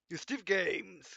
You Steve Games.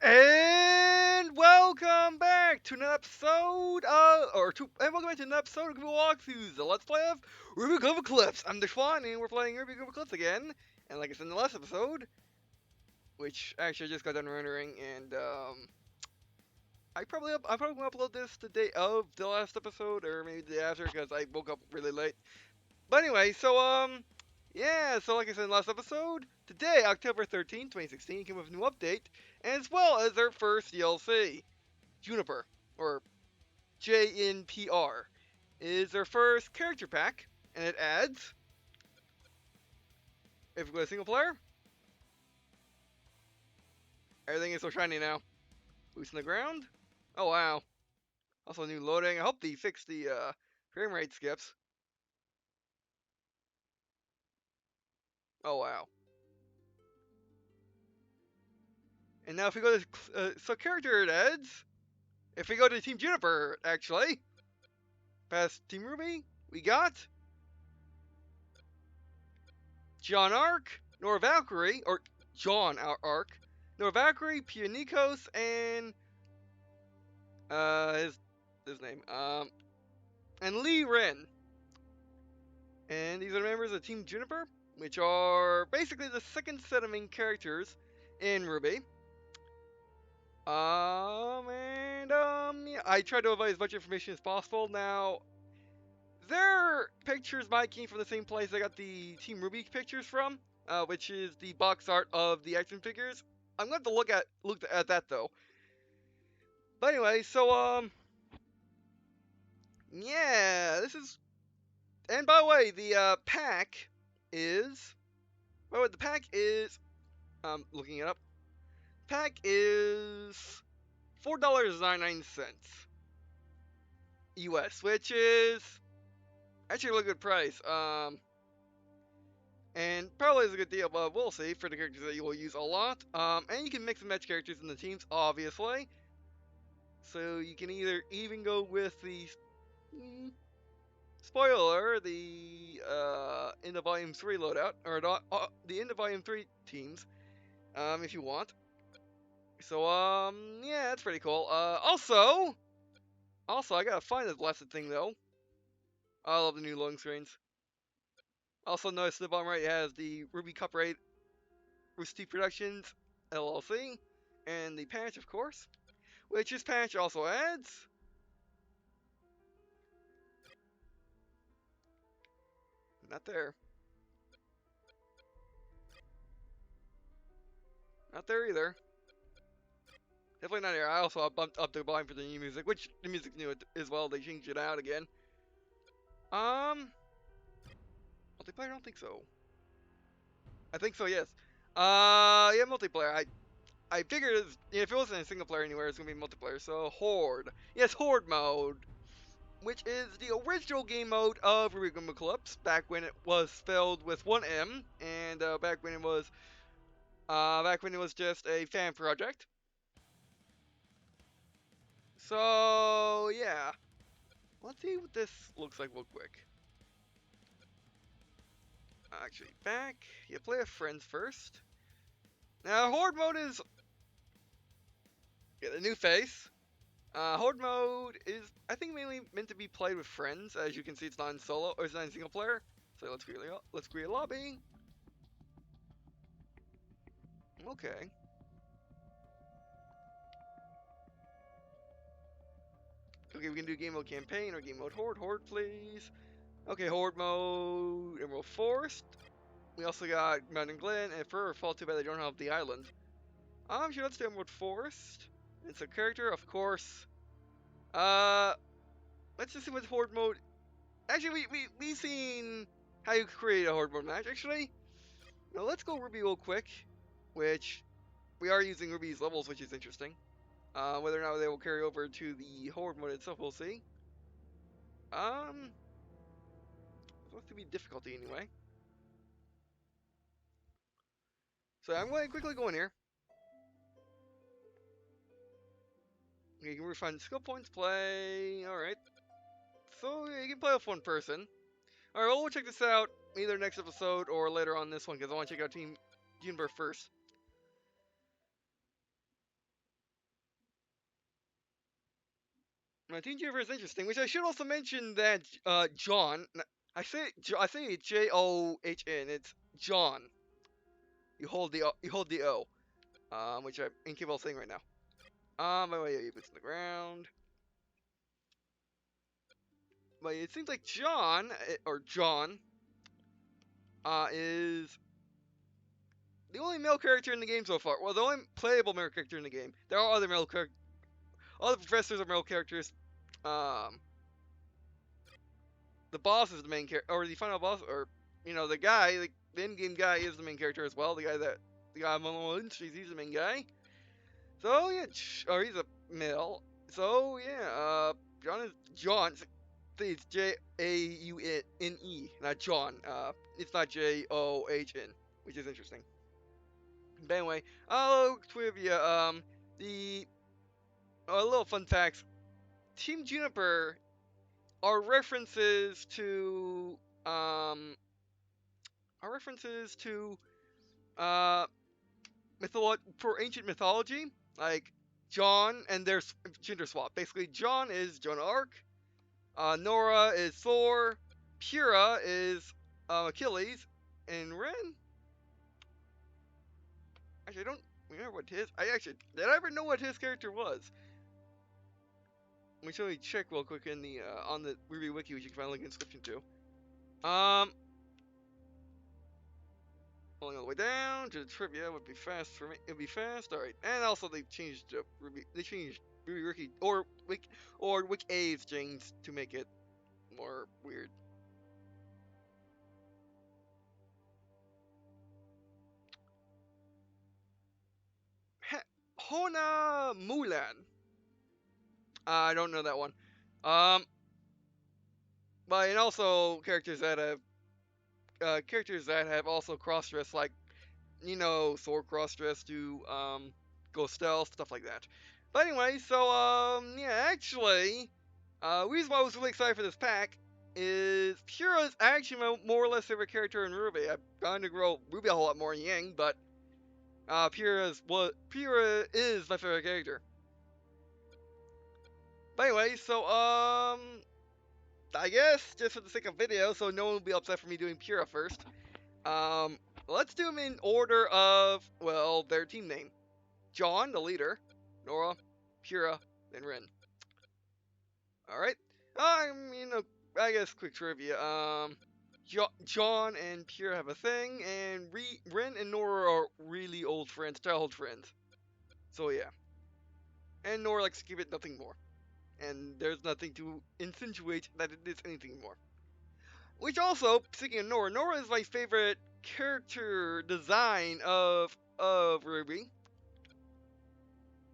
And welcome back to an episode and welcome back to an episode of Grimm Walkthroughs, the Let's Play of Grimm Eclipse. I'm Jaune, and we're playing Grimm Eclipse again. And like I said in the last episode, which actually I just got done rendering, and I probably gonna upload this the day of the last episode, or maybe the day after, because I woke up really late. But anyway, yeah, so like I said in the last episode, today, October 13th, 2016, came with a new update, as well as their first DLC. Juniper, or JNPR, is their first character pack, and it adds, if you go to single player, everything is so shiny now. Boots in the ground. Oh wow. Also new loading. I hope they fix the frame rate skips. Oh wow. And now if we go to so character it adds, if we go to Team Juniper actually, past Team RWBY, we got Jaune Arc, Nora-Valkyrie, or Jaune Arc, Nora-Valkyrie, Pionikos, and his name, and Lee Ren. And these are members of Team Juniper, which are basically the second set of main characters in RWBY. Yeah, I tried to avoid as much information as possible. Now, their pictures might came from the same place I got the Team RWBY pictures from, which is the box art of the action figures. I'm going to have to look at that though. But anyway, so yeah, this is. And by the way, the pack is. By the way, the pack is. Looking it up. Pack is $4.99 US, which is actually a really good price. And probably is a good deal, but we'll see for the characters that you will use a lot. And you can mix and match characters in the teams, obviously. So you can either even go with the spoiler, the end of Volume 3 loadout, or the end of Volume 3 teams, if you want. So yeah, that's pretty cool. Also, I gotta find the blessed thing though. I love the new loading screens. Also notice the bottom right has the RWBY copyright Rusty Productions LLC, and the patch, of course, which this patch also adds. Not there. Not there either. Definitely not here. I also bumped up the volume for the new music, which the music's new as well. They changed it out again. Multiplayer? I don't think so. I think so, yes. Yeah, multiplayer. I figured if it wasn't a single player anywhere, it's gonna be multiplayer. So Horde. Yes, Horde mode, which is the original game mode of Grimm Eclipse, back when it was spelled with one M, and back when it was just a fan project. So yeah, let's see what this looks like real quick. Actually, back. You play with friends first. Now Horde mode is. Yeah, a new face. Horde mode is, I think, mainly meant to be played with friends. As you can see, it's not in solo, or it's not in single player. So let's create a lobby. Okay. Okay, we can do game mode campaign or game mode horde. Horde, please. Okay, horde mode, Emerald Forest. We also got Mountain Glen and Fur Fall. Too bad they don't have the island. Sure, let's do Emerald Forest. It's a character, of course. Let's just see what horde mode. Actually, we seen how you create a horde mode match. Actually, now let's go Ruby real quick, which we are using Ruby's levels, which is interesting. Whether or not they will carry over to the horde mode itself, we'll see. Supposed to be difficulty anyway. So I'm going to quickly go in here. Okay, you can refine skill points, play. Alright. So yeah, you can play with one person. Alright, well, we'll check this out either next episode or later on this one because I want to check out Team JNPR first. My Team JNPR is interesting, which I should also mention that Jaune. I say it's John. It's Jaune. You hold the O, which I'm incapable of saying right now. By the way, yeah, boots on the ground. But it seems like Jaune is the only male character in the game so far. Well, the only playable male character in the game. There are other male characters. All the professors are male characters. Um, the boss is the main character, or the final boss, or the guy, the in-game guy is the main character as well. The guy among Industries, he's the main guy. So yeah, or he's a male. So yeah, Jaune. It's Jaune, not John. It's not John, which is interesting. But anyway, trivia. The little fun facts. Team Juniper are references to um uh for ancient mythology, like Jaune and their gender swap. Basically, Jaune is Joan of Arc. Nora is Thor. Pyrrha is Achilles, and Ren. Actually, I don't remember what his. Did I ever know what his character was? Let me show you check real quick in the on the RWBY wiki, which you can find a link in the description to. Going all the way down to the trivia would be fast for me. It'd be fast. All right, and also they changed RWBY. They changed RWBY wiki or wiki A's changed to make it more weird. Hona Mulan. I don't know that one. But and also characters that have also cross dressed, like Thor cross dressed to go stealth, stuff like that. But anyway, so yeah, actually, reason why I was really excited for this pack is Pyrrha is actually my more or less favorite character in RWBY. I've gotten to grow RWBY a whole lot more in Yang, but Pyrrha is my favorite character. But anyway, so I guess just for the sake of video, so no one will be upset for me doing Pyrrha first. Let's do them in order of, well, their team name. Jaune, the leader. Nora, Pyrrha, then Ren. Alright. I guess quick trivia. Jaune and Pyrrha have a thing, and Ren and Nora are really old friends, childhood friends. So yeah. And Nora likes to keep it nothing more. And there's nothing to insinuate that it is anything more. Which also, speaking of Nora is my favorite character design of RWBY.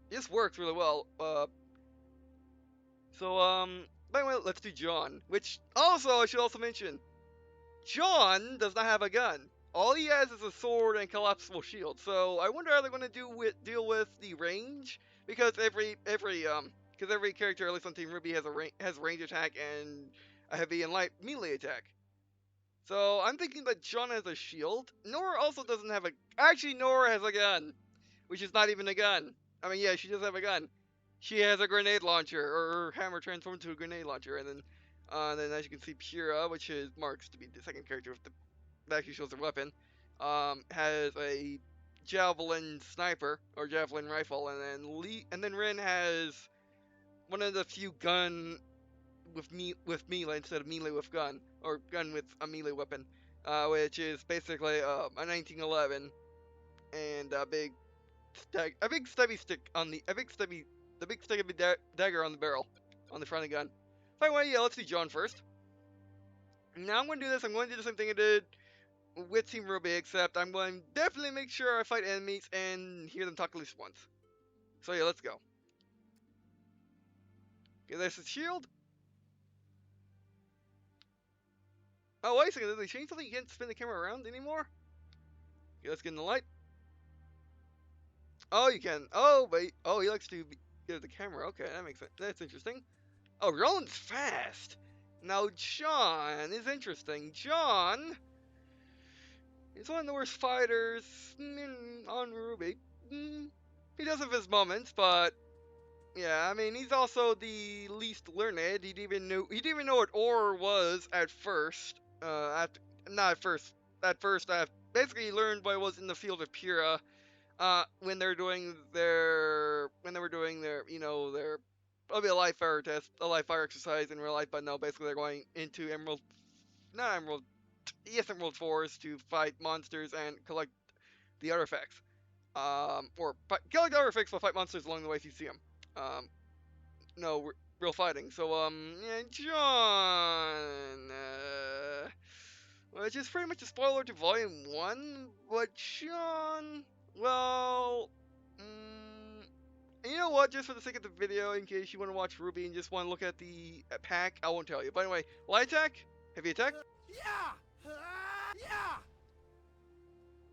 This works really well. By the way, let's do Jaune. Which also, I should also mention, Jaune does not have a gun. All he has is a sword and collapsible shield. So I wonder how they're going to deal with the range, because every character, at least on Team RWBY, has range attack and a heavy and light melee attack. So I'm thinking that Jaune has a shield. Nora also doesn't have a. Actually, Nora has a gun, which is not even a gun. I mean, yeah, she does have a gun. she has a grenade launcher, or her hammer transformed into a grenade launcher, and then as you can see, Pyrrha, which is marks to be the second character with that actually shows her weapon, has a javelin sniper or javelin rifle, and then Rin has one of the few gun with melee instead of melee with gun, or gun with a melee weapon, which is basically a 1911 and a big stubby stick on the big stubby dagger on the barrel on the front of the gun. By the way, yeah, let's do Jaune first. Now I'm going to do this. I'm going to do the same thing I did with Team RWBY, except I'm going to definitely make sure I fight enemies and hear them talk at least once. So yeah, let's go. Okay, there's the shield. Oh, wait a second, did they change something? You can't spin the camera around anymore? Okay, let's get in the light. Oh, you can. Oh, wait. Oh, he likes to get at the camera. Okay, that makes sense. That's interesting. Oh, Roland's fast. Now, Jaune is interesting. Jaune is one of the worst fighters on RWBY. He does have his moments, but yeah, I mean, he's also the least learned. He didn't even know what ore was at first. Not at first. At first, basically he learned what it was in the field of Pyrrha. When they were doing their, their, probably a live fire test, a live fire exercise in real life, but no, basically they're going into Emerald Forest to fight monsters and collect the artifacts. Collect artifacts will fight monsters along the way if you see them. No, real fighting. So, yeah, Jaune, which is pretty much a spoiler to Volume 1, but Jaune, well, you know what, just for the sake of the video, in case you want to watch RWBY and just want to look at the pack, I won't tell you. By the way, light attack, heavy attack. Yeah! Yeah!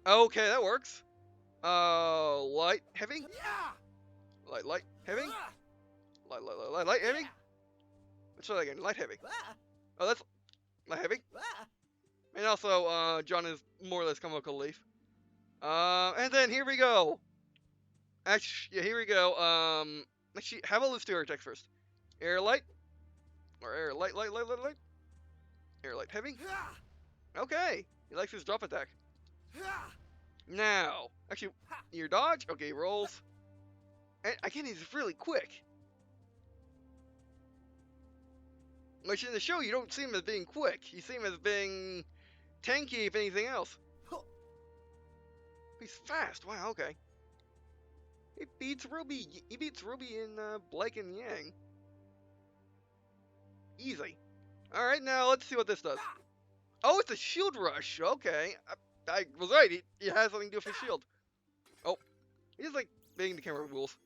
Okay, that works. Light, heavy. Yeah! Light, heavy. Light, heavy. Let's try that again. Light, heavy. Oh, that's light, heavy. And also, Jaune is more or less comical relief. And then here we go. Actually, yeah, here we go. Actually, how about let's do air attack first. Air light. Or air light. Air light, heavy. Okay. He likes his drop attack. Now, actually, your dodge. Okay, he rolls. And again, he's really quick. Which in the show, you don't see him as being quick. You see him as being tanky, if anything else. He's fast. Wow, okay. He beats RWBY. He beats RWBY in Blake and Yang. Easy. Alright, now let's see what this does. Oh, it's a shield rush. Okay. I was right. It has something to do with his shield. Oh. He's like being the camera rules.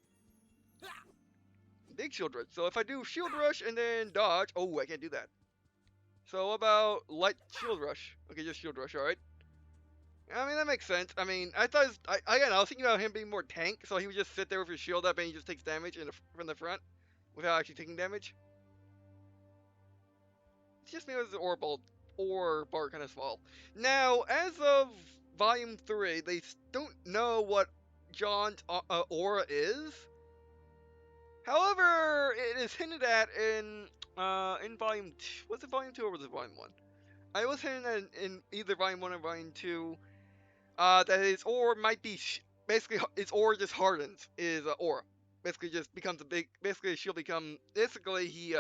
Big shield rush. So if I do shield rush and then dodge. Oh, I can't do that. So about light shield rush. Okay, just shield rush. Alright. I mean, that makes sense. I mean, I thought, I was thinking about him being more tank, so he would just sit there with his shield up and he just takes damage from the front without actually taking damage. It's just me as the ore bar kind of small. Now, as of Volume 3, they don't know what Jaune's aura is. However, it is hinted at in Volume 2. Was it Volume 2 or was it Volume 1? I was hinted at in either Volume 1 or Volume 2. That his ore might be basically his ore just hardens his aura. Basically, just becomes basically she'll become. Basically,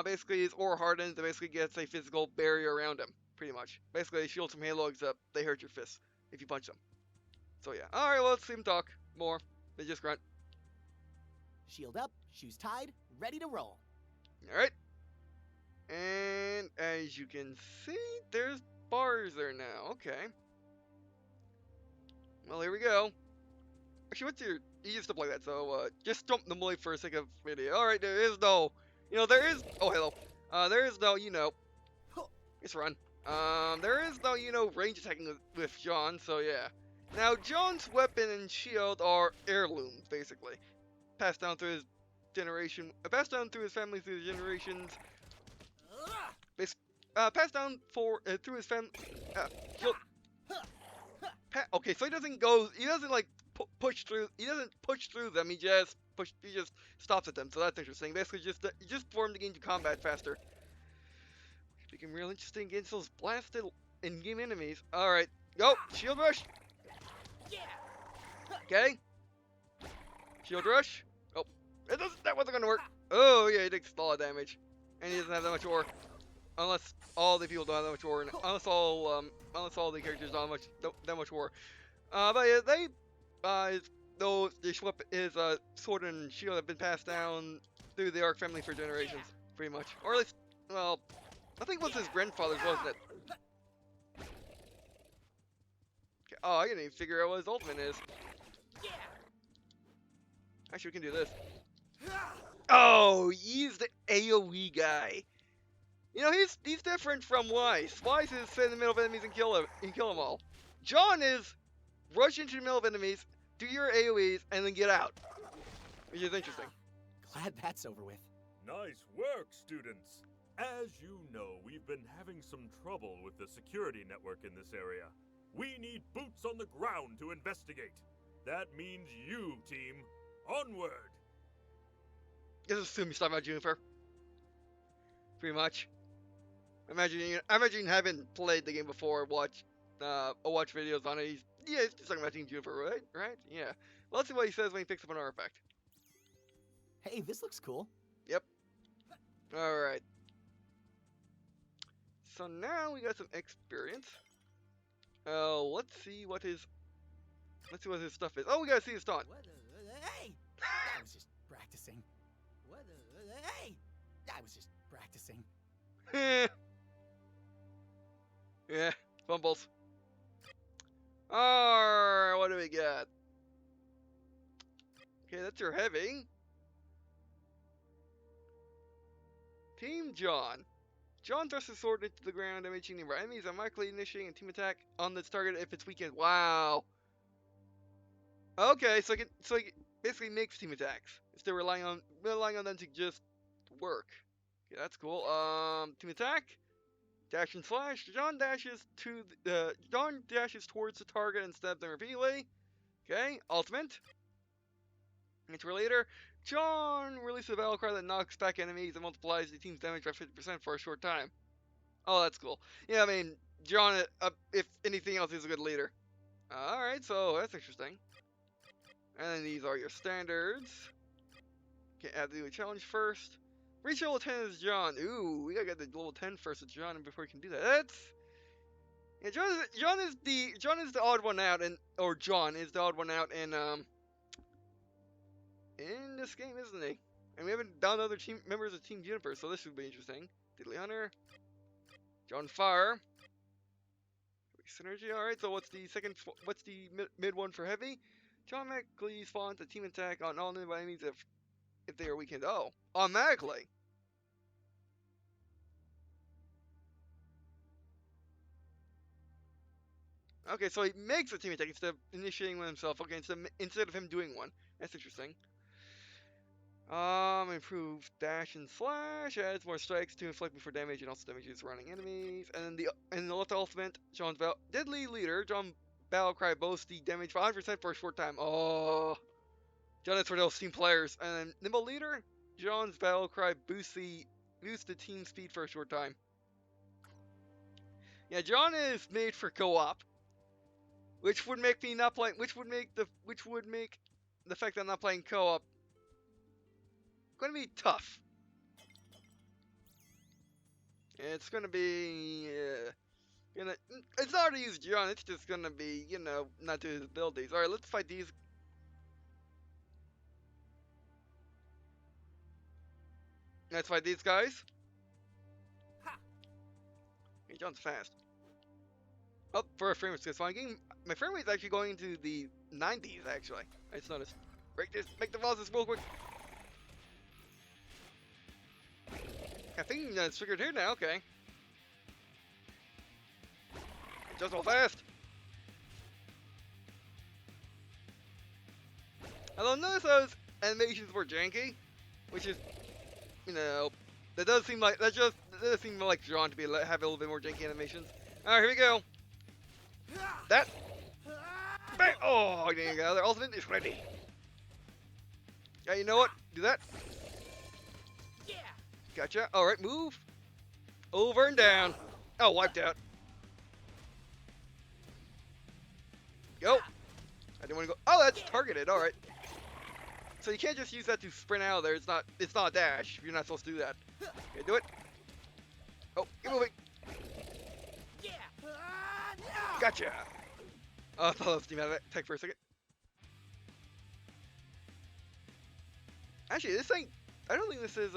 basically his ore hardens and basically gets a physical barrier around him. Pretty much. Basically, shields from Halo, except they hurt your fists if you punch them. So yeah. All right, well, let's see him talk more. They just grunt. Shield up, shoes tied, ready to roll. All right. And as you can see, there's bars there now. Okay. Well, here we go. Actually, what's your... You just stuff like that, so, just jump the mully for a second video. Alright, there is no... there is... Oh, hello. There is no, Just run. There is no, range attacking with Jaune, so yeah. Now, Jaune's weapon and shield are heirlooms, basically. Passed down through his generation... passed down through his family through the generations. Passed down through his family... Okay, so he doesn't like push through. He doesn't push through them. He just just stops at them. So that's interesting. Basically, just form to get into combat faster. Became real interesting against those blasted in-game enemies. All right, go shield rush. Okay. Shield rush. Oh, that wasn't gonna work. Oh yeah, he takes a lot of damage, and he doesn't have that much ore. Unless all the people don't have that much ore, and unless all the characters don't have that much ore. But yeah, his sword and shield have been passed down through the Arc family for generations, pretty much. Or at least, well, I think it was his grandfather's, wasn't it? Okay. Oh, I didn't even figure out what his ultimate is. Actually, we can do this. Oh, he's the AoE guy. You know, he's different from Weiss. Weiss is sit in the middle of enemies and kill them all. Jaune is rush into the middle of enemies, do your AoEs, and then get out. Which is interesting. Glad that's over with. Nice work, students. As you know, we've been having some trouble with the security network in this area. We need boots on the ground to investigate. That means you, team. Onward! Just assume you stop about Juniper. Pretty much. Imagine having played the game before, watch videos on it. He's just talking about Team Juniper, right? Right? Yeah. Well, let's see what he says when he picks up an artifact. Hey, this looks cool. Yep. Alright. So now we got some experience. Let's see what his stuff is. Oh, we gotta see his taunt. Hey! I was just practicing. Hey! I was just practicing. Yeah, fumbles. Alright, what do we got? Okay, that's your heavy. Team Jaune. Jaune thrusts his sword into the ground, damaging nearby enemies, automatically initiating a team attack on this target if it's weakened. Wow. Okay, so it basically makes team attacks. Instead of relying on them to just work. Okay, that's cool. Team attack. Dash and slash. Jaune dashes towards the target and stabs them repeatedly. Okay, ultimate. Into later. Jaune releases a battle cry that knocks back enemies and multiplies the team's damage by 50% for a short time. Oh, that's cool. Yeah, I mean, Jaune, if anything else, is a good leader. Alright, so that's interesting. And then these are your standards. Okay, add the challenge first. Reach level 10 as Jaune. Ooh, we gotta get the level 10 first as Jaune before we can do that. That's... Yeah, Jaune is the odd one out, Jaune is the odd one out in this game, isn't he? And we haven't done other team members of Team Juniper, so this should be interesting. Diddly Hunter, Jaune Fire, Synergy. All right, so what's the mid one for heavy? Jaune automatically spawns a team attack on all nearby enemies if they are weakened. Oh, automatically. Okay, so he makes a team attack instead of initiating one himself. Okay, instead of him doing one. That's interesting. Improved dash and slash, adds more strikes to inflict before damage and also damages surrounding enemies. And then the left ultimate, Jaune's deadly leader, Jaune battle cry boasts the damage 5% for a short time. Oh, Jaune is for those team players. And then nimble leader, Jaune's battle cry boosts the team speed for a short time. Yeah, Jaune is made for co-op, which would make the fact that I'm not playing co-op going to be tough. It's going to be it's not hard to use Jaune, it's just going to be, not do his abilities. Alright, let's fight these. Let's fight these guys. Hey, Jaune's fast. Oh, for a frame rate, so my frame rate's actually going into the 90s, actually. I just noticed. Break this, make the bosses real quick. I think it's figured here now, okay. Just so fast. Although notice those animations were janky, which is, that does seem like Jaune to have a little bit more janky animations. Alright, here we go. That. Bang! Oh, there you go. Their ultimate is ready. Yeah, you know what? Do that. Yeah. Gotcha. All right, move. Over and down. Oh, wiped out. Go. I didn't want to go. Oh, that's targeted. All right. So you can't just use that to sprint out of there. It's not a dash. You're not supposed to do that. Okay, do it. Oh, get moving. Yeah. Gotcha. Oh, I thought that was team out of tech for a second. Actually, this ain't. I don't think this is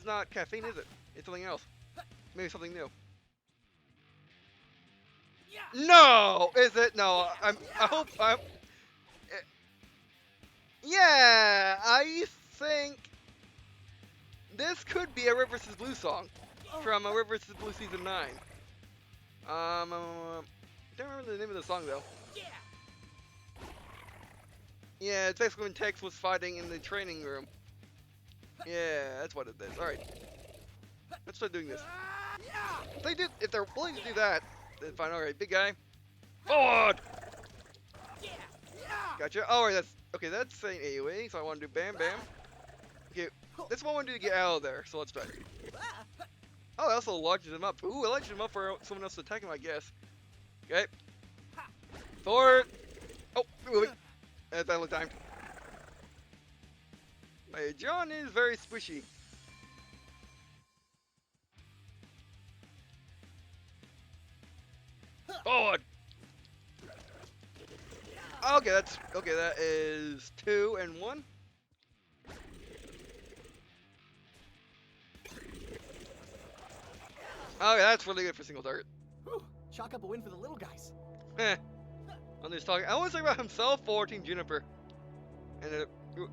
not caffeine, is it? It's something else. Maybe something new. Yeah. No, is it? No, I hope I'm. Yeah, I think this could be a Red vs. Blue song from Red vs. Blue season 9. I don't remember the name of the song though. Yeah. Yeah, it's basically when Tex was fighting in the training room. Yeah, that's what it is. All right, let's start doing this. If they're willing to do that, then fine. All right, big guy, forward. Yeah. Gotcha. All right, that's okay. That's saying AOE, so I want to do bam, bam. Okay, this one I want to do to get out of there. So let's try. Oh, it also launches him up. Ooh, it launches him up for someone else to attack him, I guess. Okay. Forward. Oh, moving. That's badly timed. My Jaune is very squishy. Forward. Okay, that is 2 and 1. Okay, that's really good for single target. Whew. Chalk up a win for the little guys. Eh. I'm just talking. I want to talk about himself or Team Juniper, and a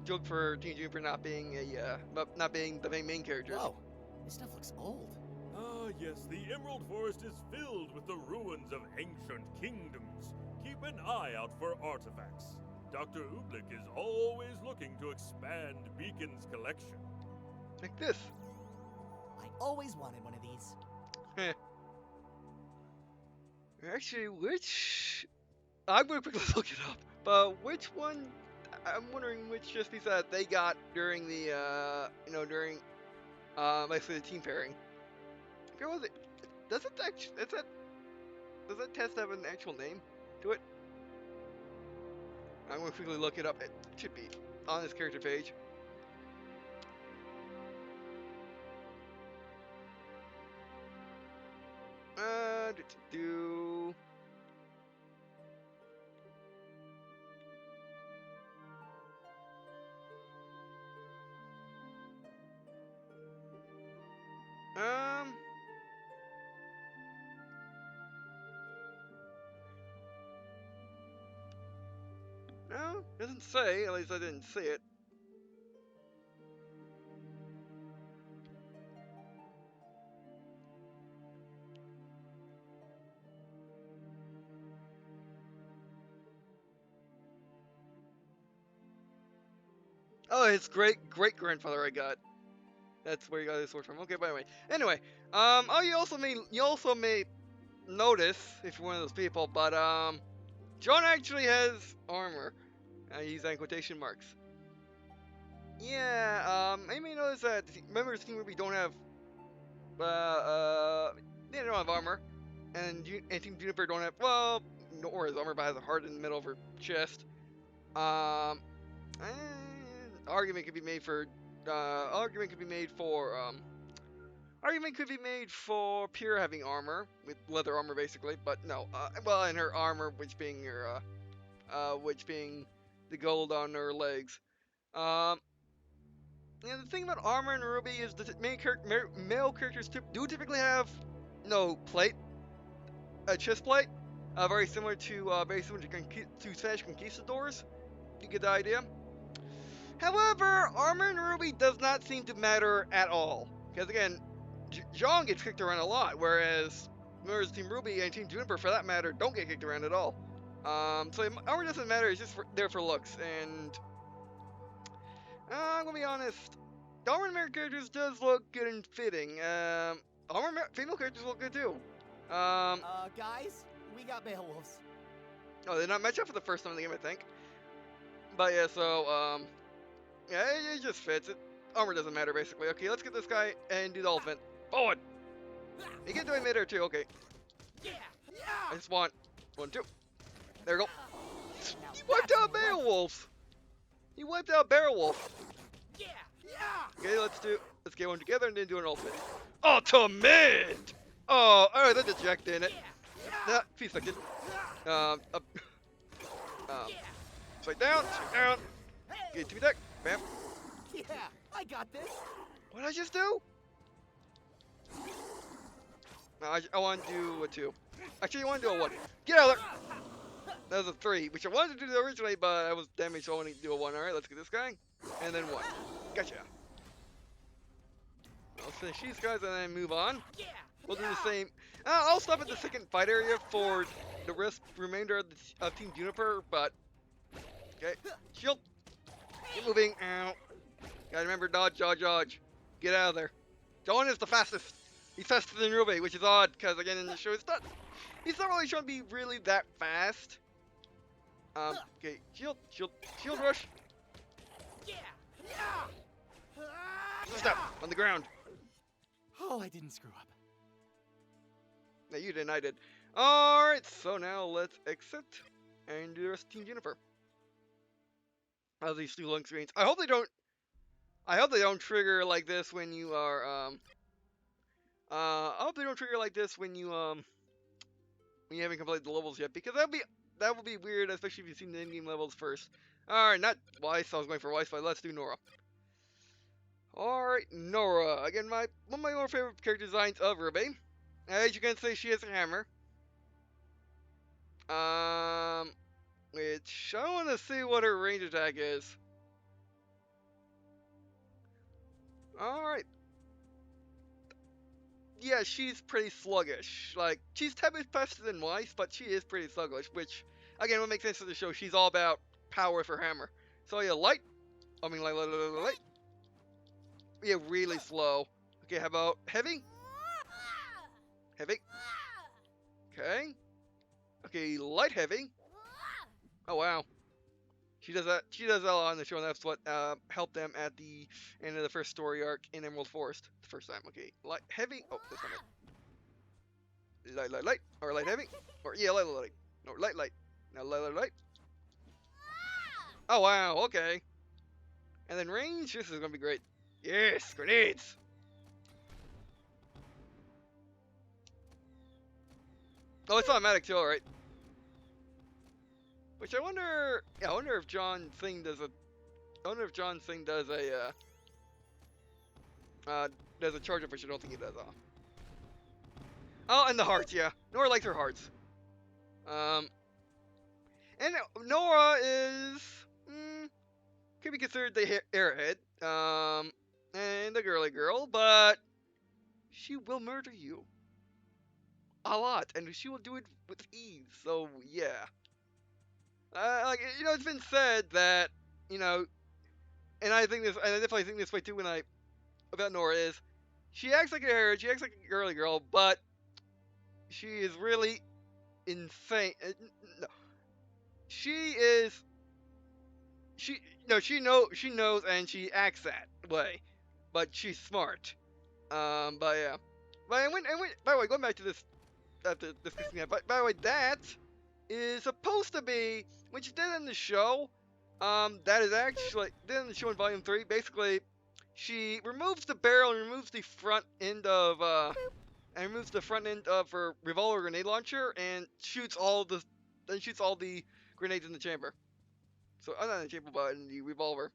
joke for Team Juniper not being not being the main characters. Whoa. This stuff looks old. Ah, yes, the Emerald Forest is filled with the ruins of ancient kingdoms. Keep an eye out for artifacts. Dr. Ooblik is always looking to expand Beacon's collection. Like this. I always wanted one of these. Heh. Actually, which I'm gonna quickly look it up. But which one? I'm wondering which just piece that they got during the during basically the team pairing. Where was it? Does it actually? Does that test have an actual name to it? I'm gonna quickly look it up. It should be on this character page. Do. No, doesn't say. At least I didn't see it. Oh, his great grandfather I got. That's where you got this sword from. Okay, by the way. Anyway, oh, you also may notice if you're one of those people, but Jaune actually has armor. I use that in quotation marks. Yeah, you may notice that members of Team RWBY don't have they don't have armor, and Team Juniper don't have Nora's armor, but has a heart in the middle of her chest. And argument could be made for argument could be made for Pure having armor with leather armor basically, but no. Well, and her armor, which being the gold on her legs. The thing about armor in RWBY is the male characters do typically have no plate, a chest plate, very similar to Spanish conquistadors. You get the idea. However, armor in RWBY does not seem to matter at all, because again, Jaune gets kicked around a lot, whereas members of Team RWBY and Team Juniper, for that matter, don't get kicked around at all. So armor doesn't matter; it's just there for looks. And I'm gonna be honest, the armor in male characters does look good and fitting. Female characters look good too. Guys, we got Beowulfs. Oh, they did not match up for the first time in the game, I think. But yeah, so yeah, it just fits. Armor doesn't matter basically. Okay, let's get this guy and do the elephant. Forward. You can do it mid-air too. Okay. I just want 1, 2. There we go. He wiped out Beowulf. He wiped out Beowulf. Okay, let's get one together and then do an ultimate. Ultimate! Oh, alright, that's eject in it. Nah, few seconds. Up. Straight down, Get to deck. Bam. Yeah, I got this. What did I just do? No, I want to do a 2. Actually, I want to do a 1. Get out of there! That was a 3, which I wanted to do originally, but I was damaged, so I want to do a 1. Alright, let's get this guy. And then 1. Gotcha. I'll finish these guys and then move on. We'll do the same. I'll stop at the second fight area for the remainder of Team Juniper, but... Okay, shield. Keep moving. Ow. Gotta remember, dodge, dodge, dodge. Get out of there. Jaune is the fastest. He's faster than RWBY, which is odd, because again in the show he's not really shown to be really that fast. Okay, shield rush. Stop on the ground. Oh, I didn't screw up. No, you didn't, I did. Alright, so now let's exit and do the rest of Team Juniper. These 2 long screens. I hope they don't trigger like this when you are I hope they don't trigger like this when you haven't completed the levels yet, because that would be weird, especially if you've seen the in-game levels first. Alright, not Weiss, I was going for Weiss, but let's do Nora. Alright, Nora. Again, one of my more favorite character designs of RWBY. As you can see, she has a hammer. Which I want to see what her range attack is. Alright. Yeah, she's pretty sluggish. Like, she's 10 bit faster than Weiss, but she is pretty sluggish, which, again, would make sense for the show. She's all about power with her hammer. So yeah, light. Yeah, really slow. Okay, how about heavy? Heavy. Okay. Okay, light heavy. Oh wow. She does that a lot on the show, and that's what helped them at the end of the first story arc in Emerald Forest. The first time. Okay. Light heavy. Oh, that's not it. Light. Or light heavy. Or yeah, light. No, light. Now light. Oh wow, okay. And then range, this is gonna be great. Yes, grenades! Oh, it's automatic too, alright. Which I wonder if Jaune thing does a charge up, which I don't think he does. Oh, and the hearts, yeah. Nora likes her hearts. And Nora is could be considered the airhead, and the girly girl, but she will murder you a lot, and she will do it with ease. So yeah, like it's been said that and I definitely think this way too about Nora is she acts like a airhead, she acts like a girly girl, but she is really insane. No, she knows and she acts that way, but she's smart. But yeah. By the way, going back to this, by the way, that is supposed to be, when she did in the show, that is actually, did in the show in Volume 3, basically, she removes the barrel and removes the front end of, her revolver grenade launcher and shoots all the grenades in the chamber. So, not in the chamber, but in the revolver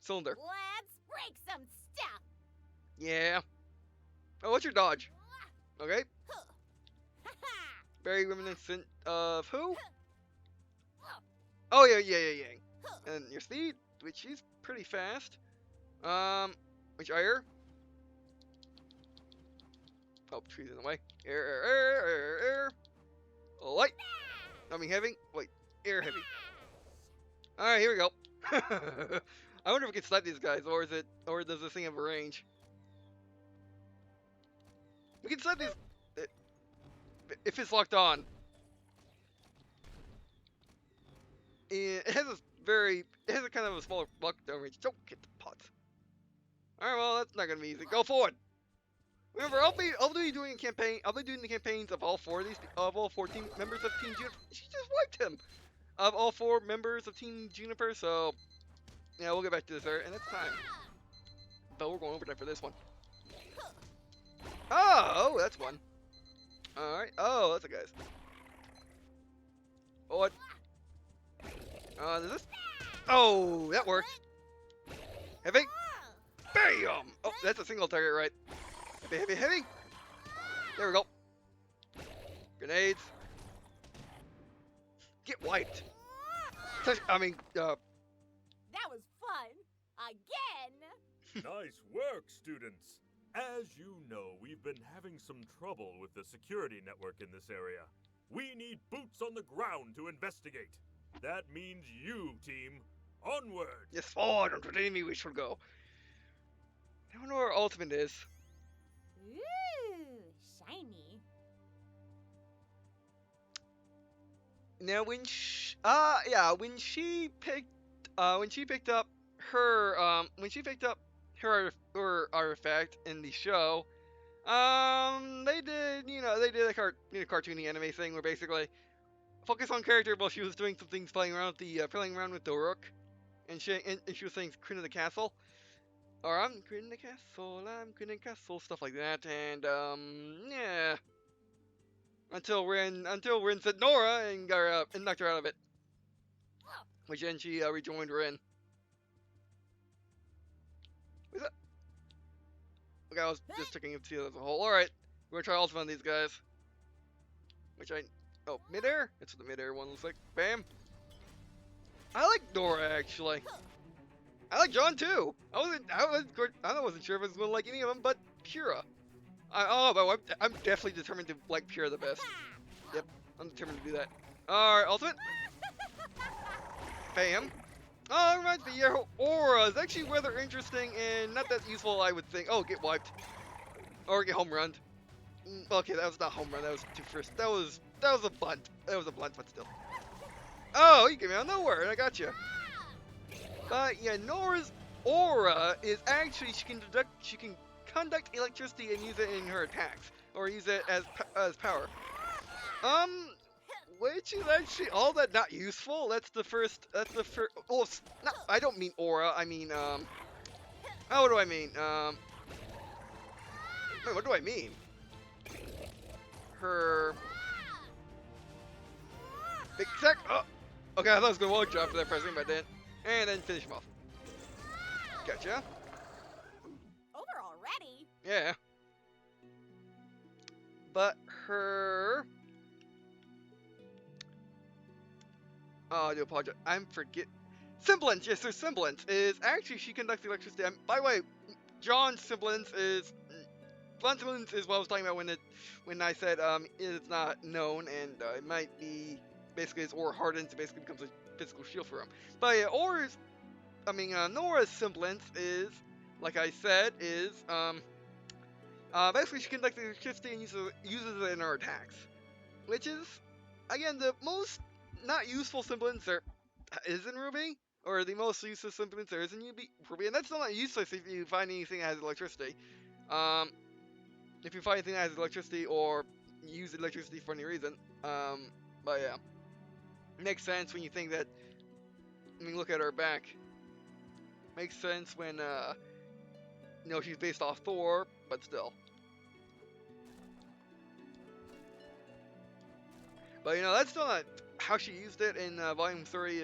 cylinder. Let's break some stuff. Yeah. Oh, what's your dodge? Okay. Very reminiscent of who? Oh, yeah. And your speed, which is pretty fast. Which air? Oh, trees in the way. Air. Light. I mean heavy. Wait, air heavy. Alright, here we go. I wonder if we can snipe these guys, or does this thing have a range? We can snipe these if it's locked on. It has a very, it has a kind of a smaller lockdown range. Don't get the pots. Alright, well, that's not gonna be easy. Go forward! Remember, I'll be doing a campaign, I'll be doing the campaigns of all four of these, of all 14 members of Team Juniper. She just wiped him! Of all 4 members of Team Juniper, so, yeah, we'll get back to this area, and it's time. But we're going overtime for this one. Oh, that's one. Alright, oh, that's a guy's. What? Does this? Oh, that worked. Heavy. Bam! Oh, that's a single target, right? Heavy, heavy, heavy. There we go. Grenades. Get wiped. I mean, That was fun. Again. Nice work, students! As you know, we've been having some trouble with the security network in this area. We need boots on the ground to investigate. That means you, team. Onward! yes, forward onto the enemy we shall go. I don't know where our ultimate is. Ooh, shiny. Now, when she picked up her artifact in the show, they did a cartoony anime thing where basically focus on character while she was doing some things playing around with the rook, and she was saying Queen of the Castle, or I'm Queen of the Castle, stuff like that, and yeah. Until Rin said Nora and got her out and knocked her out of it. Which then she rejoined Rin. What's that? Okay, I was just checking to see it as a whole. Alright, we're gonna try ultimate on these guys. Midair? That's what the midair one looks like. Bam. I like Nora actually. I like Jaune too. I wasn't sure if I was gonna like any of them, but Pura. I'm definitely determined to like Pura the best. Yep, I'm determined to do that. Alright, ultimate. Bam. Oh, it reminds me, your aura is actually rather interesting and not that useful, I would think. Oh, get wiped. Or get home run. Okay, that was not home run, that was too first. That was a bunt. That was a blunt, but still. Oh, you came out of nowhere, and I got you. But yeah, Nora's aura is actually she can conduct electricity and use it in her attacks, or use it as power. Which is actually all that not useful. That's the first. Oh, no, I don't mean aura. I mean what do I mean? Wait, what do I mean? Her big sec. Oh, okay. I thought I was gonna walk drop for that pressing, but I didn't. And then finish him off. Gotcha. Over already. Yeah. But her. Oh, I do apologize. Semblance, yes, her semblance is actually she conducts electricity. By the way, Jaune's semblance is what I was talking about when I said it's not known and it might be basically his aura hardens, it basically becomes a physical shield for him. But yeah, Nora's semblance is, like I said, is basically she conducts electricity and uses it in her attacks, which is again the most not useful semblance there is in RWBY, or the most useless semblance there is in RWBY, and that's still not useless if you find anything that has electricity. If you find anything that has electricity or use electricity for any reason, but yeah, makes sense when you think that. I mean, look at her back. Makes sense when she's based off Thor, but still. But that's still not how she used it in Volume 3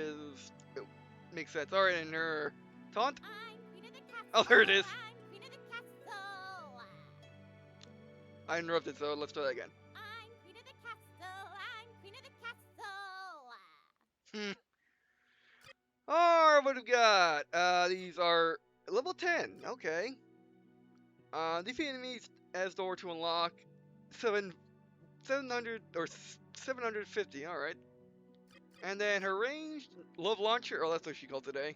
makes sense. Alright, in her taunt? I'm Queen of the Castle. Oh, there it is. I'm Queen of the Castle. I interrupted, so let's try that again. I'm Queen of the Castle. I'm Queen of the Castle. Alright, what do we got? These are level 10. Okay. Defeat enemies as door to unlock 700 or 750. Alright. And then her ranged love launcher. Oh, that's what she called today.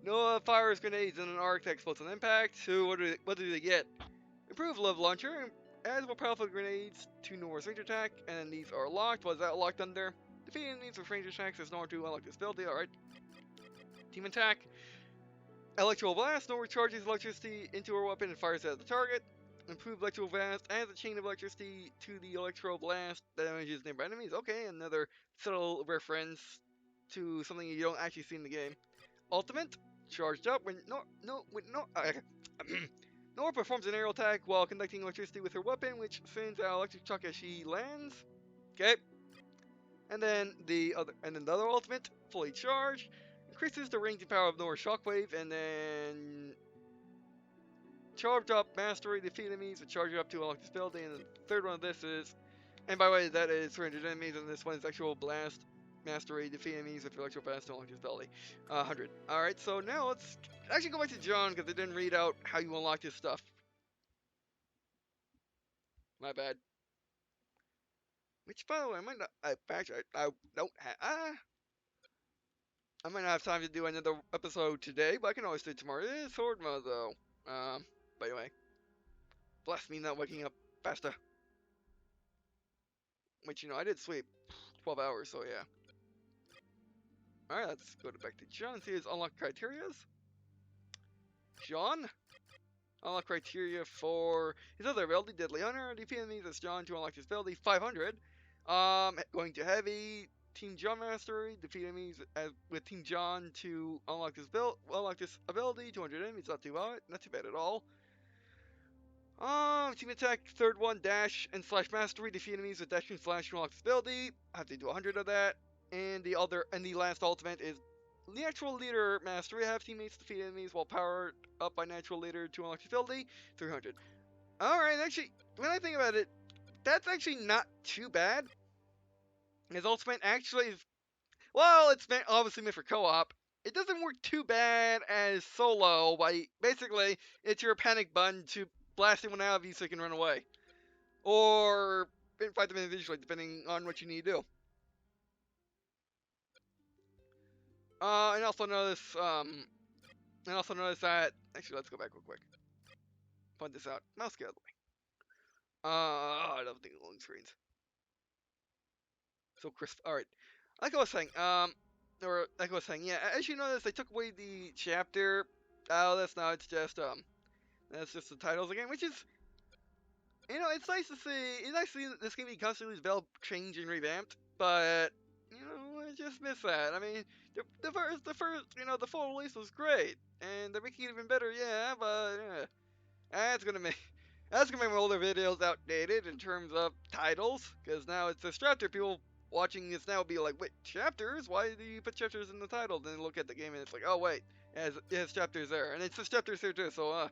Noah fires grenades in an arc that explodes on impact. So what do they get? Improved love launcher. Adds more powerful grenades to Nora's range attack. And then these are locked. What is that locked under? Defeat enemies with range attacks as Nora to unlock this ability. Alright. Team attack. Electro Blast. Nora charges electricity into her weapon and fires it at the target. Improved Electro Blast adds a chain of electricity to the Electro Blast that damages nearby enemies. Okay, another subtle reference to something you don't actually see in the game. Ultimate. Charged up when Nora performs an aerial attack while conducting electricity with her weapon, which sends out electric shock as she lands. Okay. And then the other ultimate, fully charged, increases the range and power of Nora's shockwave, and then charge up mastery, defeat enemies, and charge it up to unlock this ability. And the third one of this is, and by the way, that is 300 enemies, and this one is actual blast mastery, defeat enemies with electro blast to unlock this ability. 100. Alright, so now let's actually go back to Jaune, because it didn't read out how you unlock this stuff. My bad. Which, by the way, I might not, I don't have, I might not have time to do another episode today, but I can always do it tomorrow. It is Horde mode, though. But anyway. Bless me not waking up faster. Which, you know, I did sleep 12 hours, so yeah. Alright, let's go back to Jaune. See his unlock criterias. Jaune. Unlock criteria for his other ability, Deadly Hunter. Defeat enemies as Jaune to unlock this ability, 500. Going to Heavy. Team Jaune Mastery, defeat enemies with Team Jaune to unlock this ability, 200 enemies, not too bad at all. Team attack, third one, dash and slash mastery, defeat enemies with dash and slash to unlock this ability. I have to do 100 of that. And the last ultimate is natural leader mastery, have teammates defeat enemies while powered up by natural leader to unlock this ability, 300. Alright, actually, when I think about it, that's actually not too bad. His ultimate actually is, well, it's obviously meant for co-op. It doesn't work too bad as solo, basically, it's your panic button to blast anyone out of you so you can run away. Or fight them individually, depending on what you need to do. And also notice that, actually, let's go back real quick. Point this out. Mouse get out of the way. I love the loading screens. So crisp. Alright. Like I was saying, yeah, as you notice, they took away the chapter out of this. Now it's just the titles again, which is, you know, it's nice to see that this game be constantly developed, changed, and revamped, but, you know, I just miss that. I mean, the first, you know, the full release was great, and they're making it even better, yeah, but, yeah, that's gonna make my older videos outdated in terms of titles, because now it's this chapter. People watching this now will be like, wait, chapters? Why do you put chapters in the title? Then look at the game and it's like, oh wait, it has chapters there, and it says chapters here too. So